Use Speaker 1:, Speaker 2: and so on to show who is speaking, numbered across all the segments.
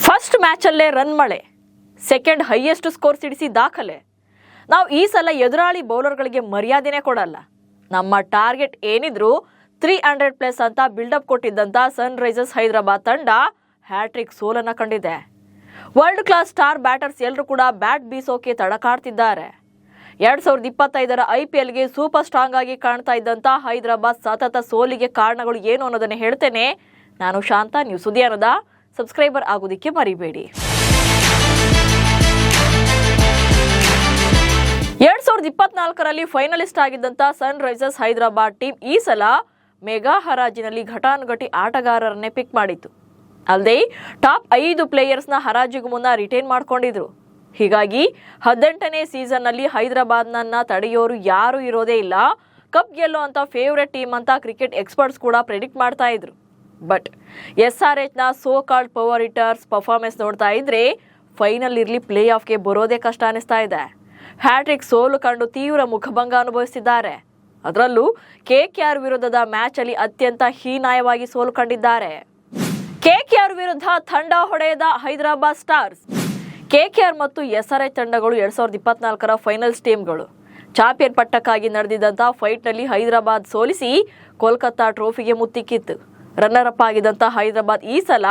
Speaker 1: First ಮ್ಯಾಚಲ್ಲೇ run ಮಳೆ, second highest score ಸಿಡಿಸಿ ದಾಖಲೆ. ನಾವು ಈ ಸಲ ಎದುರಾಳಿ ಬೌಲರ್ಗಳಿಗೆ ಮರ್ಯಾದೆನೇ ಕೊಡಲ್ಲ. ನಮ್ಮ ಟಾರ್ಗೆಟ್ ಏನಿದ್ರು 300+ ಅಂತ ಬಿಲ್ಡಪ್ ಕೊಟ್ಟಿದ್ದಂಥ ಸನ್ರೈಸರ್ಸ್ ಹೈದರಾಬಾದ್ ತಂಡ ಹ್ಯಾಟ್ರಿಕ್ ಸೋಲನ್ನು ಕಂಡಿದೆ. ವರ್ಲ್ಡ್ ಕ್ಲಾಸ್ ಸ್ಟಾರ್ ಬ್ಯಾಟರ್ಸ್ ಎಲ್ಲರೂ ಕೂಡ ಬ್ಯಾಟ್ ಬೀಸೋಕೆ ತಡಕಾಡ್ತಿದ್ದಾರೆ. 2025ರ IPLಗೆ ಸೂಪರ್ ಸ್ಟ್ರಾಂಗ್ ಆಗಿ ಕಾಣ್ತಾ ಇದ್ದಂಥ ಹೈದರಾಬಾದ್ ಸತತ ಸೋಲಿಗೆ ಕಾರಣಗಳು ಏನು ಅನ್ನೋದನ್ನು ಹೇಳ್ತೇನೆ. ನಾನು ಶಾಂತ, ನ್ಯೂಸ್ ಉದಯನದ ಸಬ್ಸ್ಕ್ರೈಬರ್ ಆಗೋದಕ್ಕೆ ಮರಿಬೇಡಿ. 2024ರಲ್ಲಿ ಫೈನಲಿಸ್ಟ್ ಆಗಿದ್ದಂಥ ಸನ್ರೈಸರ್ಸ್ ಹೈದರಾಬಾದ್ ಟೀಮ್ ಈ ಸಲ ಮೆಗಾ ಹರಾಜಿನಲ್ಲಿ ಘಟಾನುಘಟಿ ಆಟಗಾರರನ್ನೇ ಪಿಕ್ ಮಾಡಿತ್ತು. ಅಲ್ಲದೆ ಟಾಪ್ 5 ಪ್ಲೇಯರ್ಸ್ನ ಹರಾಜಿಗೂ ಮುನ್ನ ರಿಟೈನ್ ಮಾಡ್ಕೊಂಡಿದ್ರು. ಹೀಗಾಗಿ 18ನೇ ಸೀಸನ್ನಲ್ಲಿ ಹೈದರಾಬಾದ್ನನ್ನ ತಡೆಯೋರು ಯಾರೂ ಇರೋದೇ ಇಲ್ಲ. ಕಪ್ ಗೆಲ್ಲುವಂಥ ಫೇವ್ರೆಟ್ ಟೀಮ್ ಅಂತ ಕ್ರಿಕೆಟ್ ಎಕ್ಸ್ಪರ್ಟ್ಸ್ ಕೂಡ ಪ್ರೆಡಿಕ್ಟ್ ಮಾಡ್ತಾ ಇದ್ರು. ಬಟ್ SRHನ so called power hitters performance ನೋಡ್ತಾ ಇದ್ರೆ ಫೈನಲ್ ಇರಲಿ ಪ್ಲೇ ಆಫ್ಗೆ ಬರೋದೇ ಕಷ್ಟ ಅನಿಸ್ತಾ ಇದೆ. ಹ್ಯಾಟ್ರಿಕ್ ಸೋಲು ಕಂಡು ತೀವ್ರ ಮುಖಭಂಗ ಅನುಭವಿಸಿದ್ದಾರೆ. ಅದರಲ್ಲೂ KKR ವಿರುದ್ಧದ ಮ್ಯಾಚ್ ಅಲ್ಲಿ ಅತ್ಯಂತ ಹೀನಾಯವಾಗಿ ಸೋಲು ಕಂಡಿದ್ದಾರೆ. KKR ವಿರುದ್ಧ ತಂಡ ಹೊಡೆದ ಹೈದರಾಬಾದ್ ಸ್ಟಾರ್ಸ್. KKR ಮತ್ತು SRH ತಂಡಗಳು 2024ರ ಫೈನಲ್ಸ್ ಟೀಮ್ಗಳು. ಚಾಂಪಿಯನ್ ಪಟ್ಟಕ್ಕಾಗಿ ನಡೆದಿದ್ದಂಥ ಫೈಟ್ನಲ್ಲಿ ಹೈದರಾಬಾದ್ ಸೋಲಿಸಿ ಕೋಲ್ಕತ್ತಾ ಟ್ರೋಫಿಗೆ ಮುತ್ತಿಕ್ಕಿತ್ತು. ರನ್ನರ್ ಅಪ್ ಆಗಿದ್ದಂಥ ಹೈದರಾಬಾದ್ ಈ ಸಲ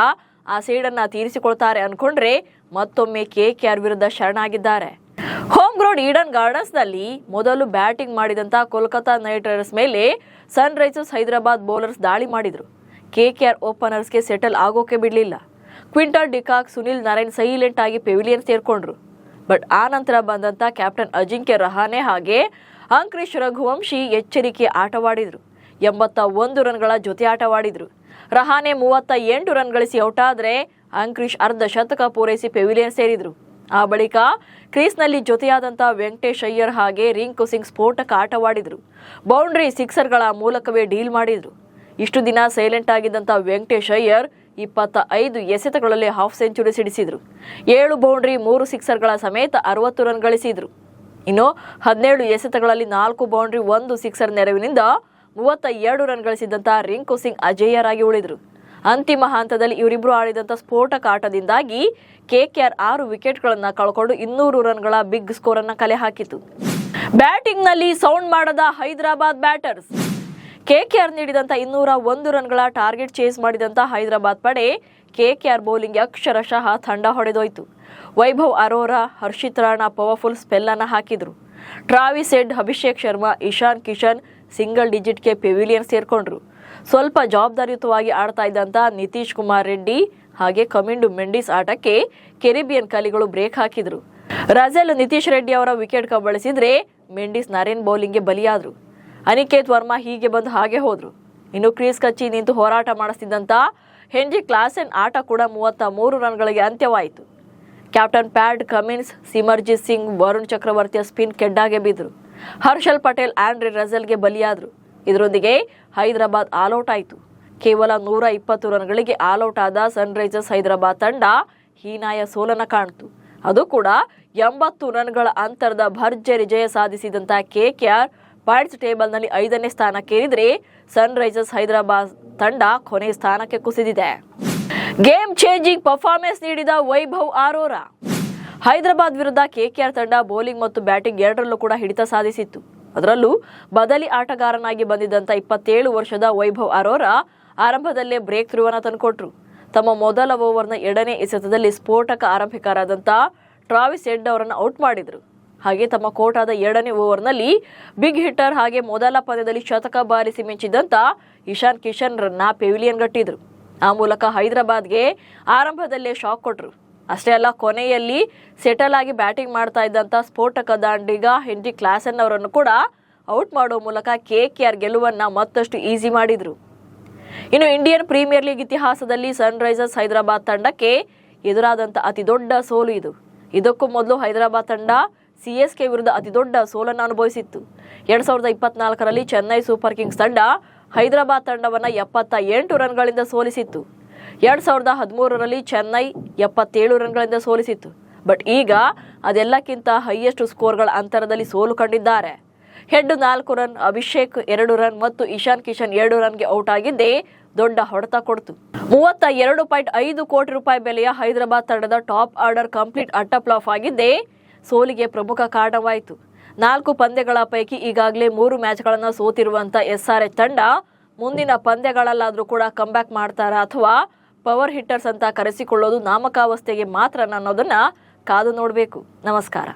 Speaker 1: ಆ ಸೇಡನ್ನು ತೀರಿಸಿಕೊಳ್ತಾರೆ ಅನ್ಕೊಂಡ್ರೆ ಮತ್ತೊಮ್ಮೆ KKR ವಿರುದ್ಧ ಶರಣಾಗಿದ್ದಾರೆ. ಹೋಮ್ ಗ್ರೌಂಡ್ ಈಡನ್ ಗಾರ್ಡನ್ಸ್ನಲ್ಲಿ ಮೊದಲು ಬ್ಯಾಟಿಂಗ್ ಮಾಡಿದಂಥ ಕೋಲ್ಕತ್ತಾ ನೈಟ್ ರೈಡರ್ಸ್ ಮೇಲೆ ಸನ್ರೈಸರ್ಸ್ ಹೈದರಾಬಾದ್ ಬೌಲರ್ಸ್ ದಾಳಿ ಮಾಡಿದ್ರು. KKR ಓಪನರ್ಸ್ಗೆ ಸೆಟಲ್ ಆಗೋಕೆ ಬಿಡಲಿಲ್ಲ. Quinton de Kock, Sunil Narayan silent ಆಗಿ ಪೆವಿಲಿಯನ್ ಸೇರ್ಕೊಂಡ್ರು. ಬಟ್ ಆ ನಂತರ ಬಂದಂಥ ಕ್ಯಾಪ್ಟನ್ ಅಜಿಂಕ್ಯ ರಹಾನೆ ಹಾಗೆ ಅಂಕ್ರಿಶ್ ರಘುವಂಶಿ ಎಚ್ಚರಿಕೆ ಆಟವಾಡಿದ್ರು. 81 ರನ್ಗಳ ಜೊತೆ ಆಟವಾಡಿದ್ರು. ರಹಾನೆ 38 ರನ್ ಗಳಿಸಿ ಔಟ್ ಆದರೆ ಅಂಕ್ರಿಶ್ ಅರ್ಧ ಶತಕ ಪೂರೈಸಿ ಪೆವಿಲಿಯನ್ ಸೇರಿದ್ರು. ಆ ಬಳಿಕ ಕ್ರೀಸ್ನಲ್ಲಿ ಜೊತೆಯಾದಂಥ ವೆಂಕಟೇಶ್ ಅಯ್ಯರ್ ಹಾಗೆ ರಿಂಕು ಸಿಂಗ್ ಸ್ಫೋಟಕ ಆಟವಾಡಿದ್ರು. ಬೌಂಡ್ರಿ ಸಿಕ್ಸರ್ಗಳ ಮೂಲಕವೇ ಡೀಲ್ ಮಾಡಿದ್ರು. ಇಷ್ಟು ದಿನ ಸೈಲೆಂಟ್ ಆಗಿದ್ದಂಥ ವೆಂಕಟೇಶ್ ಅಯ್ಯರ್ 25 ಎಸೆತಗಳಲ್ಲಿ ಹಾಫ್ ಸೆಂಚುರಿ ಸಿಡಿಸಿದ್ರು. 7 ಬೌಂಡ್ರಿ 3 ಸಿಕ್ಸರ್ಗಳ ಸಮೇತ 60 ರನ್ ಗಳಿಸಿದ್ರು. ಇನ್ನು 17 ಎಸೆತಗಳಲ್ಲಿ 4 ಬೌಂಡ್ರಿ 1 ಸಿಕ್ಸರ್ ನೆರವಿನಿಂದ 32 ರನ್ ಗಳಿಸಿದಂಥ ರಿಂಕು ಸಿಂಗ್ ಅಜೇಯರಾಗಿ ಉಳಿದ್ರು. ಅಂತಿಮ ಹಂತದಲ್ಲಿ ಇವರಿಬ್ಬರು ಆಡಿದಂಥ ಸ್ಫೋಟಕ ಆಟದಿಂದಾಗಿ KKR 6 ವಿಕೆಟ್ಗಳನ್ನು ಕಳ್ಕೊಂಡು 200 ರನ್ಗಳ ಬಿಗ್ ಸ್ಕೋರ್ ಅನ್ನು ಕಲೆ ಹಾಕಿತು. ಬ್ಯಾಟಿಂಗ್ನಲ್ಲಿ ಸೌಂಡ್ ಮಾಡದ ಹೈದರಾಬಾದ್ ಬ್ಯಾಟರ್ಸ್. KKR ನೀಡಿದಂಥ 201 ರನ್ಗಳ ಟಾರ್ಗೆಟ್ ಚೇಸ್ ಮಾಡಿದಂಥ ಹೈದರಾಬಾದ್ ಪಡೆ KKR ಬೌಲಿಂಗ್ಗೆ ಅಕ್ಷರಶಃ ತಂಡ ಹೊಡೆದೋಯ್ತು. ವೈಭವ್ ಅರೋರಾ, ಹರ್ಷಿತ್ ರಾಣಾ ಪವರ್ಫುಲ್ ಸ್ಪೆಲ್ ಅನ್ನು ಹಾಕಿದ್ರು. Travis Head, Abhishek Sharma, Ishan Kishan single ಡಿಜಿಟ್ಗೆ ಪೆವಿಲಿಯನ್ ಸೇರ್ಕೊಂಡ್ರು. ಸ್ವಲ್ಪ ಜವಾಬ್ದಾರಿಯುತವಾಗಿ ಆಡ್ತಾ ಇದ್ದಂಥ ನಿತೀಶ್ ಕುಮಾರ್ ರೆಡ್ಡಿ ಹಾಗೆ ಕಮಿಂಡು ಮೆಂಡಿಸ್ ಆಟಕ್ಕೆ ಕೆರಿಬಿಯನ್ ಕಲಿಗಳು ಬ್ರೇಕ್ ಹಾಕಿದ್ರು. ರಜೆಲ್ ನಿತೀಶ್ ರೆಡ್ಡಿ ಅವರ ವಿಕೆಟ್ ಕಬಳಿಸಿದ್ರೆ ಮೆಂಡಿಸ್ ನರೇನ್ ಬೌಲಿಂಗ್ಗೆ ಬಲಿಯಾದ್ರು. ಅನಿಕೇತ್ ವರ್ಮಾ ಹೀಗೆ ಬಂದು ಹಾಗೆ ಹೋದ್ರು. ಇನ್ನು ಕ್ರೀಸ್ ಕಚ್ಚಿ ನಿಂತು ಹೋರಾಟ ಮಾಡಿಸ್ತಿದ್ದಂಥ ಹೆನ್ರಿ ಕ್ಲಾಸೆನ್ ಆಟ ಕೂಡ 33 ರನ್ಗಳಿಗೆ ಅಂತ್ಯವಾಯಿತು. Captain Pat Cummins, Simarjit Singh, Varun ಚಕ್ರವರ್ತಿಯ ಸ್ಪಿನ್ ಕೆಡ್ಡಾಗೆ ಬಿದ್ದರು. ಹರ್ಷಲ್ ಪಟೇಲ್, ಆಂಡ್ರೆ ರಜೆಲ್ಗೆ ಬಲಿಯಾದರು. ಇದರೊಂದಿಗೆ ಹೈದರಾಬಾದ್ ಆಲ್ಔಟ್ ಆಯಿತು. ಕೇವಲ 120 ರನ್ಗಳಿಗೆ ಆಲ್ಔಟ್ ಆದ ಸನ್ರೈಸರ್ಸ್ ಹೈದರಾಬಾದ್ ತಂಡ ಹೀನಾಯ ಸೋಲನ್ನು ಕಾಣ್ತು. ಅದು ಕೂಡ 80 ರನ್ಗಳ ಅಂತರದ ಭರ್ಜರಿ ಜಯ ಸಾಧಿಸಿದಂಥ KKR ಪಾಯಿಂಟ್ಸ್ ಟೇಬಲ್ನಲ್ಲಿ 5ನೇ ಸ್ಥಾನಕ್ಕೇರಿದ್ರೆ ಸನ್ರೈಸರ್ಸ್ ಹೈದರಾಬಾದ್ ತಂಡ ಕೊನೆ ಸ್ಥಾನಕ್ಕೆ ಕುಸಿದಿದೆ. ಗೇಮ್ ಚೇಂಜಿಂಗ್ ಪರ್ಫಾರ್ಮೆನ್ಸ್ ನೀಡಿದ ವೈಭವ್ ಅರೋರಾ. ಹೈದರಾಬಾದ್ ವಿರುದ್ಧ KKR ತಂಡ ಬೌಲಿಂಗ್ ಮತ್ತು ಬ್ಯಾಟಿಂಗ್ ಎರಡರಲ್ಲೂ ಕೂಡ ಹಿಡಿತ ಸಾಧಿಸಿತ್ತು. ಅದರಲ್ಲೂ ಬದಲಿ ಆಟಗಾರನಾಗಿ ಬಂದಿದ್ದಂಥ 27 ವರ್ಷದ ವೈಭವ್ ಅರೋರಾ ಆರಂಭದಲ್ಲೇ ಬ್ರೇಕ್ ಥ್ರೂವನ್ನು ತಂದುಕೊಟ್ರು. ತಮ್ಮ ಮೊದಲ ಓವರ್ನ 2ನೇ ಎಸೆತದಲ್ಲಿ ಸ್ಫೋಟಕ ಆರಂಭಿಕರಾದಂಥ ಟ್ರಾವಿಸ್ ಹೆಡ್ ಅವರನ್ನು ಔಟ್ ಮಾಡಿದರು. ಹಾಗೆ ತಮ್ಮ ಕೋಟಾದ 2ನೇ ಓವರ್ನಲ್ಲಿ ಬಿಗ್ ಹಿಟ್ಟರ್ ಹಾಗೆ ಮೊದಲ ಪಂದ್ಯದಲ್ಲಿ ಶತಕ ಬಾರಿಸಿ ಮಿಂಚಿದಂಥ ಇಶಾನ್ ಕಿಶನ್ ರನ್ನ ಪೆವಿಲಿಯನ್ ಗಟ್ಟಿದ್ರು. ಆ ಮೂಲಕ ಹೈದರಾಬಾದ್ಗೆ ಆರಂಭದಲ್ಲೇ ಶಾಕ್ ಕೊಟ್ಟರು. ಅಷ್ಟೇ ಅಲ್ಲ, ಕೊನೆಯಲ್ಲಿ ಸೆಟಲ್ ಆಗಿ ಬ್ಯಾಟಿಂಗ್ ಮಾಡ್ತಾ ಇದ್ದಂಥ ಸ್ಫೋಟಕ ದಾಂಡಿಗ ಹೆನ್ರಿ ಕ್ಲಾಸೆನ್ ಅವರನ್ನು ಕೂಡ ಔಟ್ ಮಾಡುವ ಮೂಲಕ KKR ಗೆಲುವನ್ನು ಮತ್ತಷ್ಟು ಈಸಿ ಮಾಡಿದ್ರು. ಇನ್ನು ಇಂಡಿಯನ್ ಪ್ರೀಮಿಯರ್ ಲೀಗ್ ಇತಿಹಾಸದಲ್ಲಿ ಸನ್ರೈಸರ್ಸ್ ಹೈದರಾಬಾದ್ ತಂಡಕ್ಕೆ ಎದುರಾದಂಥ ಅತಿ ದೊಡ್ಡ ಸೋಲು ಇದು. ಇದಕ್ಕೂ ಮೊದಲು ಹೈದರಾಬಾದ್ ತಂಡ CSK ವಿರುದ್ಧ ಅತಿ ದೊಡ್ಡ ಸೋಲನ್ನು ಅನುಭವಿಸಿತ್ತು. 2024ರಲ್ಲಿ ಚೆನ್ನೈ ಸೂಪರ್ ಕಿಂಗ್ಸ್ ತಂಡ ಹೈದರಾಬಾದ್ ತಂಡವನ್ನು 78 ರನ್ಗಳಿಂದ ಸೋಲಿಸಿತ್ತು. 2013ರಲ್ಲಿ ಚೆನ್ನೈ 77 ರನ್ಗಳಿಂದ ಸೋಲಿಸಿತ್ತು. ಬಟ್ ಈಗ ಅದೆಲ್ಲಕ್ಕಿಂತ ಹೈಯೆಸ್ಟ್ ಸ್ಕೋರ್ಗಳ ಅಂತರದಲ್ಲಿ ಸೋಲು ಕಂಡಿದ್ದಾರೆ. ಹೆಡ್ 4 ರನ್, ಅಭಿಷೇಕ್ 2 ರನ್ ಮತ್ತು ಇಶಾನ್ ಕಿಶನ್ 2 ರನ್ಗೆ ಔಟ್ ಆಗಿದ್ದೇ ದೊಡ್ಡ ಹೊಡೆತ ಕೊಡ್ತು. 32.5 ಕೋಟಿ ರೂಪಾಯಿ ಬೆಲೆಯ ಹೈದರಾಬಾದ್ ತಂಡದ ಟಾಪ್ ಆರ್ಡರ್ ಕಂಪ್ಲೀಟ್ ಅಟ್ಟಫ್ಲಾಪ್ ಆಗಿದ್ದೇ ಸೋಲಿಗೆ ಪ್ರಮುಖ ಕಾರಣವಾಯಿತು. 4 ಪಂದ್ಯಗಳ ಪೈಕಿ ಈಗಾಗಲೇ 3 ಮ್ಯಾಚ್ಗಳನ್ನು ಸೋತಿರುವಂತ SRH ತಂಡ ಮುಂದಿನ ಪಂದ್ಯಗಳಲ್ಲಾದ್ರೂ ಕೂಡ ಕಂಬ್ಯಾಕ್ ಮಾಡ್ತಾರಾ ಅಥವಾ ಪವರ್ ಹಿಟ್ಟರ್ಸ್ ಅಂತ ಕರೆಸಿಕೊಳ್ಳೋದು ನಾಮಕಾವಸ್ಥೆಗೆ ಮಾತ್ರ ಅನ್ನೋದನ್ನ ಕಾದು ನೋಡಬೇಕು. ನಮಸ್ಕಾರ.